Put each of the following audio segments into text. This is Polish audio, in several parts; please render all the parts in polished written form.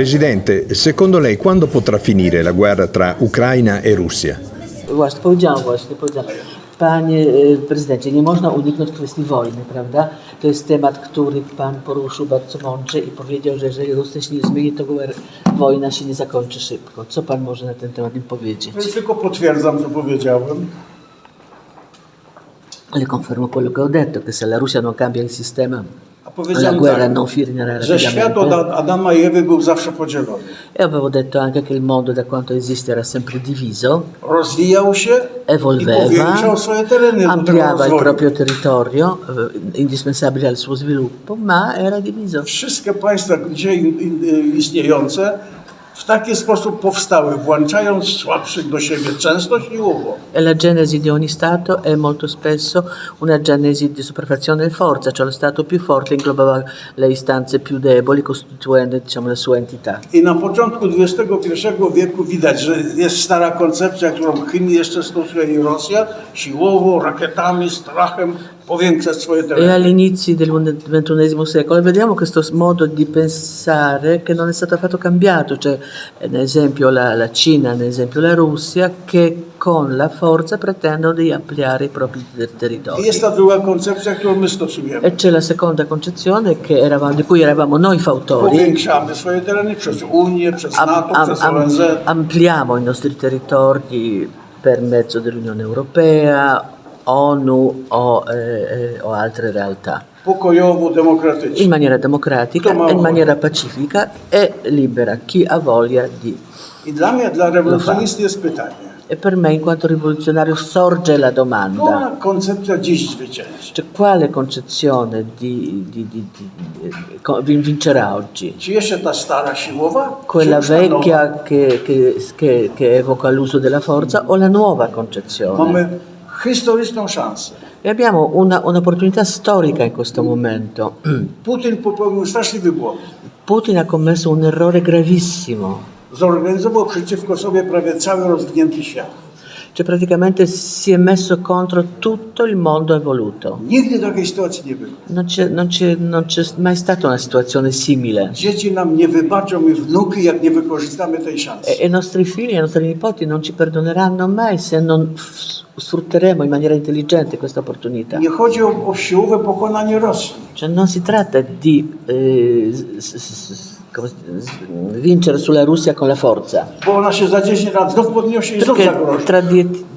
Presidente, secondo lei quando potrà finire la guerra tra Ucraina e Rusja? Właśnie, powiedziałam. Panie prezydencie, nie można uniknąć kwestii wojny, prawda? To jest temat, który pan poruszył bardzo mądrze i powiedział, że jeżeli Rosja się nie zmieni, to wojna się nie zakończy szybko. Co pan może na ten temat im powiedzieć? Więc tylko potwierdzam, co powiedziałem. Le confermo quello che ho detto, che se la Russia non cambia il sistema, A la powiedziałem guerra tak, non finirà że świat od rapidamente. Adama i Ewy był zawsze podzielony. E avevo detto anche che il mondo da quanto esiste era sempre diviso, Rozwijał się i evolveva, powiększał swoje tereny do tego ampliava il rozwoju. proprio territorio, indispensabile al suo sviluppo, ma era diviso. Wszystkie państwa dzisiaj istniejące w taki sposób powstały, włączając słabszych do siebie, często siłowo. E la genesi di ogni Stato è molto spesso una genesi di sopraffazione e forza, cioè lo Stato più forte inglobava le istanze più deboli, costituendo diciamo, la sua entità. I na początku XXI wieku widać, że jest stara koncepcja, którą Chiny jeszcze stosuje i Rosja, siłowo, rakietami, strachem powiększać swoje E tereny. all'inizio del XXI secolo vediamo questo modo di pensare che non è stato affatto cambiato, cioè ad esempio la Cina, ad esempio la Russia, che con la forza pretendono di ampliare i propri I territori. jest ta druga koncepcja, którą my stosujemy. E c'è la seconda concezione di cui eravamo noi fautori. Powiększamy swoje tereny przez Unię, przez NATO, przez ONZ. Ampliamo i nostri territori per mezzo dell'Unione Europea, ONU o altre realtà, Pokojowo, demokratycznie. in maniera democratica Kto ma e in ochotę. maniera pacifica e libera, chi ha voglia di. I dla mnie, dla rewolucjonisty jest pytanie. E per me, in quanto rivoluzionario, sorge la domanda, Która koncepcja dziś zwycięży? cioè quale concezione vincerà oggi? Czy jeszcze ta stara siłowa? Quella Czy już ta nowa? vecchia che evoca l'uso della forza o la nuova concezione? Mamy historyczną szansę. E abbiamo un'opportunità storica in questo momento. Putin popełnił straszliwy błąd. Putin ha commesso un errore gravissimo, Zorganizował przeciwko sobie prawie cały rozwinięty świat. cioè praticamente si è messo contro tutto il mondo evoluto. Nigdy takiej sytuacji nie było. Non c'è mai stata una situazione simile. Dzieci nam nie wybaczą i wnuki, jak nie wykorzystamy tej szansy. E i nostri figli e i nostri nipoti non ci perdoneranno mai se non sfrutteremo in maniera intelligente questa opportunità. Nie chodzi o siłowe pokonanie Rosji. Cioè non si tratta di vincere sulla Russia con la forza, Bo ona się za 10 lat znów podniesie i znów perché zagrozi. tra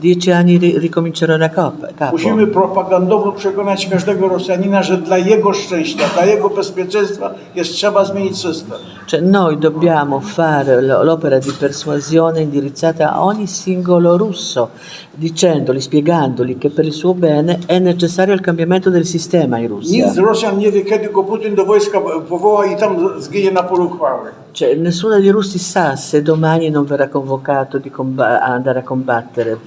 10 anni ricomincerà da capo. Musimy propagandowo przekonać każdego Rosjanina, że dla jego szczęścia, dla jego bezpieczeństwa jest trzeba zmienić system. Cioè noi dobbiamo fare l'opera di persuasione indirizzata a ogni singolo russo, dicendogli, spiegandogli che per il suo bene è necessario il cambiamento del sistema in Russia. Nikt z Rosjan nie wie, kiedy go Putin do wojska powoła i tam zginie na polu chwały. Cioè, nessuno dei russi sa se domani non verrà convocato a andare a combattere la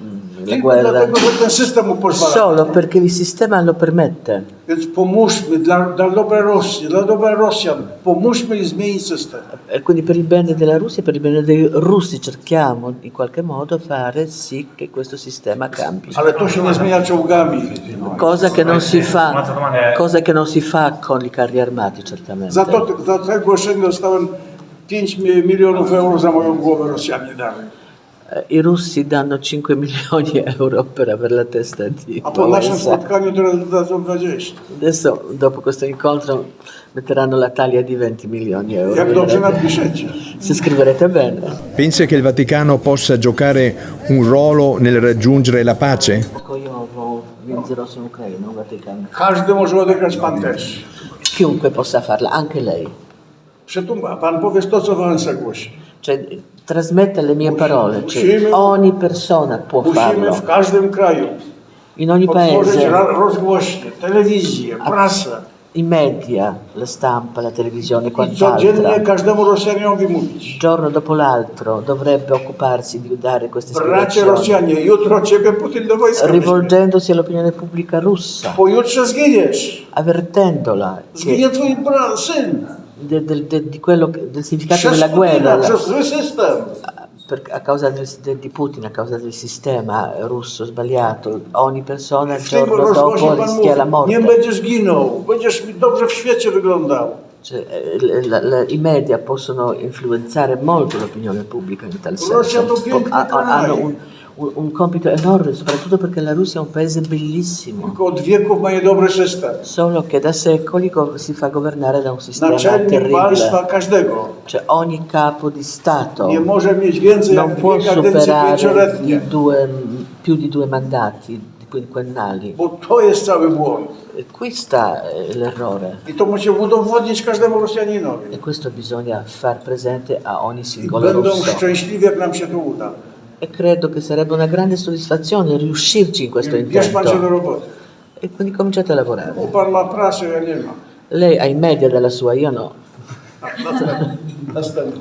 Tylko guerra, dlatego, że ten system mu pozwala. solo perché il sistema lo permette. Więc pomóżmy dla dobra Rosji, dla dobra Rosjan, pomóżmy i zmienić system. E quindi per il bene della Russia e per il bene dei russi cerchiamo in qualche modo fare sì che questo sistema cambi. Ale to się nie zmienia czołgami. Cosa che non si fa con i carri armati, certamente. Za to ogłoszenie dostałem 5 milionów euro za moją głowę, Rosjanie dali. I russi danno 5 milioni euro per avere la testa di A po naszym Wałęsa. spotkaniu teraz dadzą 20. Adesso, dopo questo incontro, metteranno la taglia di 20 milioni euro. Jak dobrze napiszecie. Se scriverete bene. Pensa che il Vaticano possa giocare un ruolo nel raggiungere la pace? Kojowo między Rosją a Ukrainą, Watykan. Każdy może odegrać, pan też. Chiunque possa farla, anche lei. Pan powiesz to, co Wałęsa głosi. Cioè, trasmette le mie parole, cioè, Musimy- ogni persona può Musimy farlo. w każdym kraju In ogni otworzyć paese, rozgłośnie, telewizję, prasę i media, la stampa, la televisione, i codziennie quant'altro, każdemu Rosjaninowi mówić. giorno dopo l'altro dovrebbe occuparsi di dare queste Bracie spiegazioni, Rosjanie, jutro ciebie Putin do wojska weźmie. rivolgendosi all'opinione pubblica russa, Pojutrze zginiesz. avvertendola che Zginie twój syn. di quello del significato della Przez Putina, guerra przez zły system. a causa di Putin, a causa del sistema russo sbagliato, ogni persona il W tym giorno dopo rozgłosie pan rischia la mówi, nie morte. będziesz ginął, będziesz dobrze w świecie wyglądał. Cioè, i media possono influenzare molto l'opinione pubblica in tal Russia senso. to piękny Hanno kraj. un compito enorme, soprattutto perché la Russia è un paese bellissimo, Tylko od wieków ma niedobry system. solo che da secoli si fa governare da un sistema Naczelnik państwa terribile. każdego Cioè ogni capo di Stato nie może mieć więcej non jak può dwie kadencje superare pięcioletnie, più di 2 mandati quinquennali. bo to jest cały błąd. E qui sta l'errore. I to musi udowodnić każdemu Rosjaninowi. E questo bisogna far presente a ogni I singolo będą russo. szczęśliwi, jak nam się to uda. E credo che sarebbe una grande soddisfazione riuscirci in questo Bierz pan się do intento. roboty. E quindi cominciate a lavorare. Bo pan ma pracę, ja nie mam. Lei ha i media dalla sua, io no. Następna.